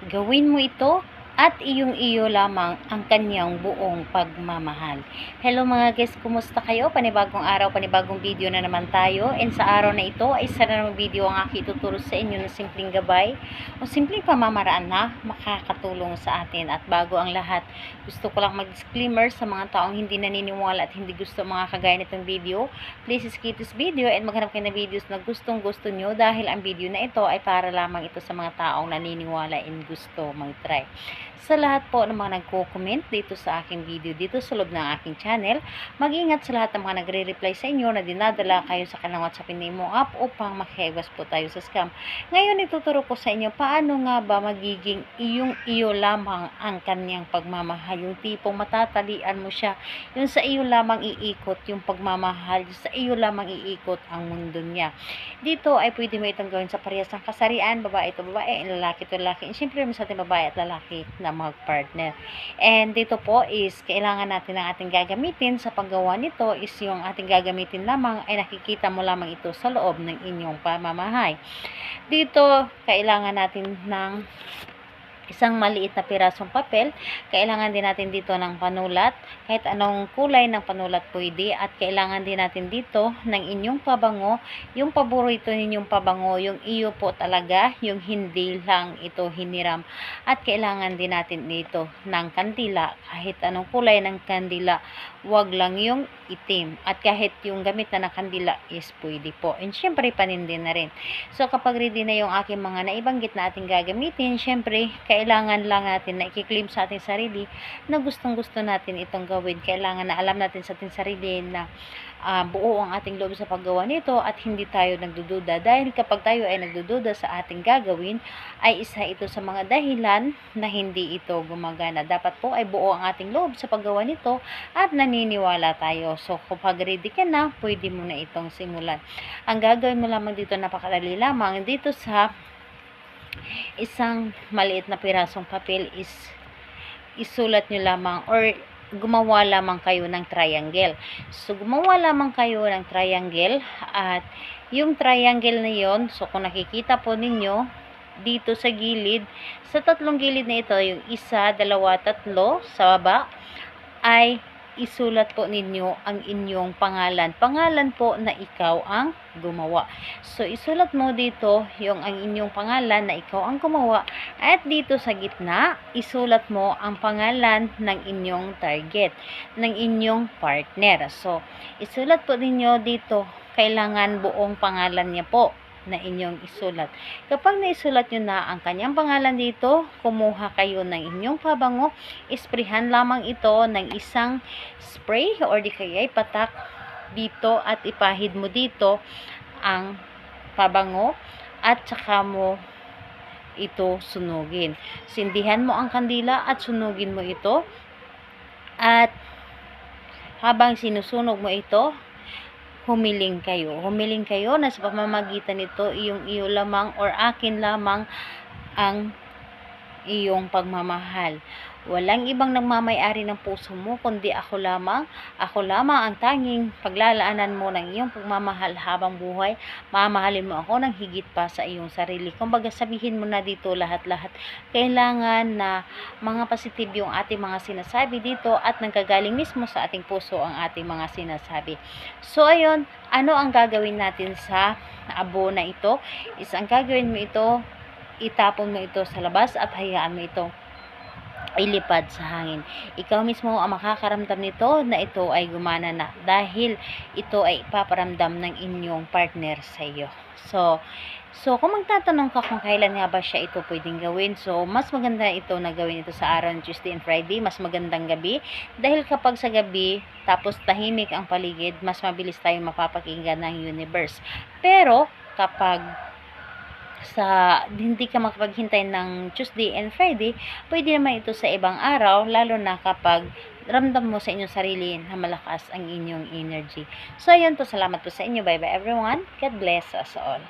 Gawin mo ito at iyong-iyo lamang ang kanyang buong pagmamahal. Hello mga guys, kumusta kayo? Panibagong araw, panibagong video na naman tayo. And sa araw na ito ay isa na namang video ang aking ituturo sa inyo na simpleng gabay o simpleng pamamaraan na makakatulong sa atin. At bago ang lahat, gusto ko lang mag-disclaimer sa mga taong hindi naniniwala at hindi gusto mga kagaya nitong video. Please skip this video and maghanap kayo ng videos na gustong-gusto nyo dahil ang video na ito ay para lamang ito sa mga taong naniniwala and gusto mag-try. Sa lahat po ng mga nagko-comment dito sa aking video, dito sa loob ng aking channel, mag-ingat sa lahat ng mga nagre-reply sa inyo na dinadala kayo sa kanilang WhatsApp Nemo app upang makiwas po tayo sa scam. Ngayon, ituturo ko sa inyo paano nga ba magiging iyong-iyo lamang ang kanyang pagmamahal. Yung tipong matatalian mo siya, yung sa iyo lamang iikot yung pagmamahal, sa iyo lamang iikot ang mundo niya. Dito ay pwede mo itong gawin sa parehas ng kasarian, babae to babae, lalaki to lalaki. And syempre, sa ating babae at lalaki na mag-partner. And dito po is kailangan natin ang ating gagamitin sa paggawa nito is yung ating gagamitin lamang ay nakikita mo lamang ito sa loob ng inyong pamamahay. Dito kailangan natin ng isang maliit na pirasong papel. Kailangan din natin dito ng panulat. Kahit anong kulay ng panulat pwede. At kailangan din natin dito ng inyong pabango. Yung paborito ninyong pabango. Yung iyo po talaga. Yung hindi lang ito hiniram. At kailangan din natin dito ng kandila. Kahit anong kulay ng kandila. Huwag lang yung itim. At kahit yung gamit na kandila is pwede po. And syempre panindin na rin. So kapag ready na yung aking mga naibanggit na ating gagamitin, syempre kailangan lang natin na i-claim sa ating sarili na gustong-gusto natin itong gawin. Kailangan na alam natin sa ating sarili na buo ang ating loob sa paggawa nito at hindi tayo nagdududa. Dahil kapag tayo ay nagdududa sa ating gagawin, ay isa ito sa mga dahilan na hindi ito gumagana. Dapat po ay buo ang ating loob sa paggawa nito at naniniwala tayo. So kapag ready ka na, pwede mo na itong simulan. Ang gagawin mo lamang dito, napakadali lamang. Dito sa isang maliit na pirasong papel is isulat nyo lamang or gumawa lamang kayo ng triangle. So gumawa lamang kayo ng triangle at yung triangle na yon, so kung nakikita po ninyo dito sa gilid, sa tatlong gilid na ito, yung isa, dalawa, tatlo sa baba ay isulat po ninyo ang inyong pangalan. Pangalan po na ikaw ang gumawa. So, isulat mo dito yung ang inyong pangalan na ikaw ang gumawa. At dito sa gitna, isulat mo ang pangalan ng inyong target, ng inyong partner. So, isulat po ninyo dito. Kailangan buong pangalan niya po na inyong isulat. Kapag naisulat nyo na ang kanyang pangalan dito, kumuha kayo ng inyong pabango, isprayhan lamang ito ng isang spray or di kaya patak dito at ipahid mo dito ang pabango at saka mo ito sunugin. Sindihan mo ang kandila at sunugin mo ito at habang sinusunog mo ito, humiling kayo na sa pamamagitan nito iyong iyo lamang or akin lamang ang iyong pagmamahal. Walang ibang nagmamay-ari ng puso mo kundi ako lamang. Ako lamang ang tanging paglalaanan mo ng iyong pagmamahal habang buhay. Mamahalin mo ako ng higit pa sa iyong sarili. Kumbaga sabihin mo na dito lahat-lahat. Kailangan na mga positive yung ating mga sinasabi dito at nanggagaling mismo sa ating puso ang ating mga sinasabi. So ayun, ano ang gagawin natin sa abo na ito? Ang gagawin mo ito, itapon mo ito sa labas at hayaan mo ito ilipad sa hangin. Ikaw mismo ang makakaramdam nito na ito ay gumana na dahil ito ay ipaparamdam ng inyong partner sa iyo. So kung magtatanong ka kung kailan nga ba siya ito pwedeng gawin, so mas maganda ito na gawin ito sa araw ng Tuesday and Friday, mas magandang gabi, dahil kapag sa gabi tapos tahimik ang paligid, mas mabilis tayong mapapakinggan ng universe. Pero kapag hindi ka makapaghintay ng Tuesday and Friday, pwede naman ito sa ibang araw, lalo na kapag ramdam mo sa inyong sarili na malakas ang inyong energy. So, ayun po, salamat po sa inyo. Bye bye everyone. God bless us all.